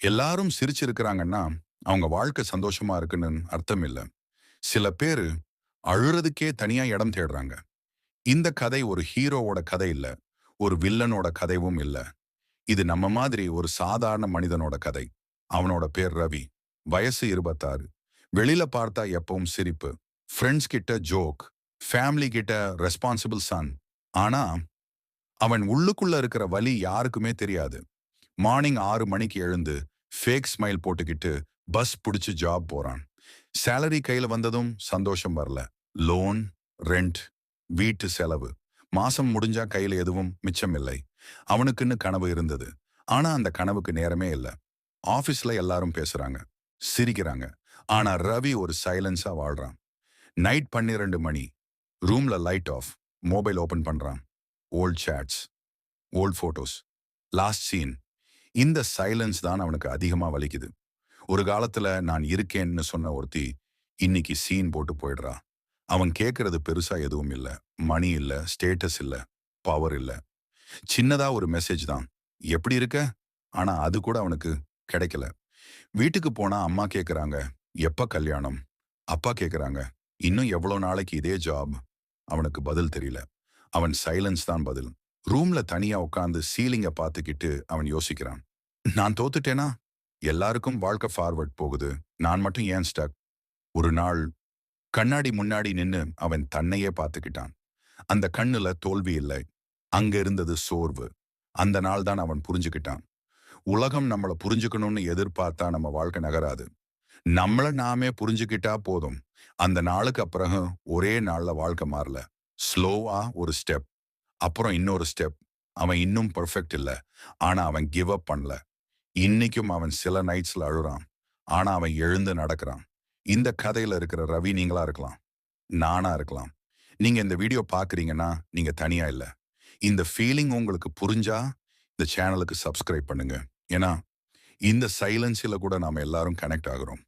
எல்லாரும் சிரிச்சிருக்கிறாங்கன்னா, அவங்க வாழ்க்கை சந்தோஷமா இருக்குன்னு அர்த்தம் இல்ல. சில பேரு அழுறதுக்கே தனியா இடம் தேடுறாங்க. இந்த கதை ஒரு ஹீரோவோட கதை இல்ல. ஒரு வில்லனோட கதையும் இல்ல. இது நம்ம மாதிரி ஒரு சாதாரண மனிதனோட கதை. அவனோட பேர் ரவி. வயசு 26. வெளியில பார்த்தா எப்பவும் சிரிப்பு. ஃப்ரெண்ட்ஸ் கிட்ட ஜோக். ஃபேமிலி கிட்ட ரெஸ்பான்சிபிள் சன். ஆனா, அவன் உள்ளுக்குள்ள இருக்கிற வலி யாருக்குமே தெரியாது. மார்னிங் 6 மணிக்கு எழுந்து ஃபேக் ஸ்மைல் போட்டுக்கிட்டு பஸ் புடிச்சு ஜாப் போறான். சேலரி கையில வந்ததும் சந்தோஷம் வரல. லோன், ரெண்ட், வீட்டு செலவு. மாசம் முடிஞ்சா கையில எதுவும் மிச்சம் இல்லை. அவனுக்குன்னு கனவு இருந்தது. ஆனா அந்த கனவுக்கு நேரமே இல்ல. ஆபீஸ்ல எல்லாரும் பேசுறாங்க, சிரிக்கிறாங்க. ஆனா ரவி ஒரு சைலன்ஸா வாழ்றான். நைட் 12 மணி. ரூம்ல லைட் ஆஃப். மொபைல் ஓபன் பண்றான். Old chats, old photos, last seen. இந்த சைலன்ஸ் தான் அவனுக்கு அதிகமா வலிக்குது. ஒரு காலத்துல நான் இருக்கேன்னு சொன்ன ஒருத்தி இன்னைக்கு சீன் போட்டு போயிடுறா. அவன் கேட்கறது பெருசா எதுவும் இல்ல. மணி இல்ல, ஸ்டேட்டஸ் இல்ல, பவர் இல்ல. சின்னதா ஒரு மெசேஜ் தான். எப்படி இருக்க? ஆனா அது கூட அவனுக்கு கிடைக்கல. வீட்டுக்கு போனா அம்மா கேக்குறாங்க, எப்ப கல்யாணம்? அப்பா கேக்குறாங்க, இன்னும் எவ்வளவு நாளைக்கு இதே ஜாப்? அவனுக்கு பதில் தெரியல. அவன் சைலன்ஸ் தான் பதில். ரூம்ல தனியா உட்கார்ந்து சீலிங்க பார்த்துக்கிட்டு அவன் யோசிக்கிறான். நான் தோத்துட்டேனா? எல்லாருக்கும் வாழ்க்கை ஃபார்வர்ட் போகுது. நான் மட்டும் ஏன் ஸ்டக்? ஒரு நாள் கண்ணாடி முன்னாடி நின்னு அவன் தன்னையே பார்த்துக்கிட்டான். அந்த கண்ணுல தோல்வி இல்லை. அங்க இருந்தது சோர்வு. அந்த நாள் தான் அவன் புரிஞ்சுக்கிட்டான். உலகம் நம்மள புரிஞ்சுக்கணும்னு எதிர்பார்த்தா நம்ம வாழ்க்கை நகராது. நம்மள நாமே புரிஞ்சுக்கிட்டா போதும். அந்த நாளுக்கு அப்புறம் ஒரே நாள்ல வாழ்க்கை மாறல. ஸ்லோவா ஒரு ஸ்டெப், அப்புறம் இன்னொரு ஸ்டெப். அவன் இன்னும் பெர்ஃபெக்ட் இல்ல. ஆனா அவன் கிவ் அப் பண்ணல. இன்னைக்கும் அவன் சில நைட்ஸ்ல அழுறான். ஆனா அவன் எழுந்து நடக்கிறான். இந்த கதையில இருக்கிற ரவி நீங்களா இருக்கலாம். நானா இருக்கலாம். நீங்க இந்த வீடியோ பாக்குறீங்கன்னா நீங்க தனியா இல்ல. இந்த ஃபீலிங் உங்களுக்கு புரிஞ்சா இந்த சேனலுக்கு சப்ஸ்கிரைப் பண்ணுங்க. ஏன்னா இந்த சைலன்ஸ்ல கூட நாம எல்லாரும் கனெக்ட் ஆகுறோம்.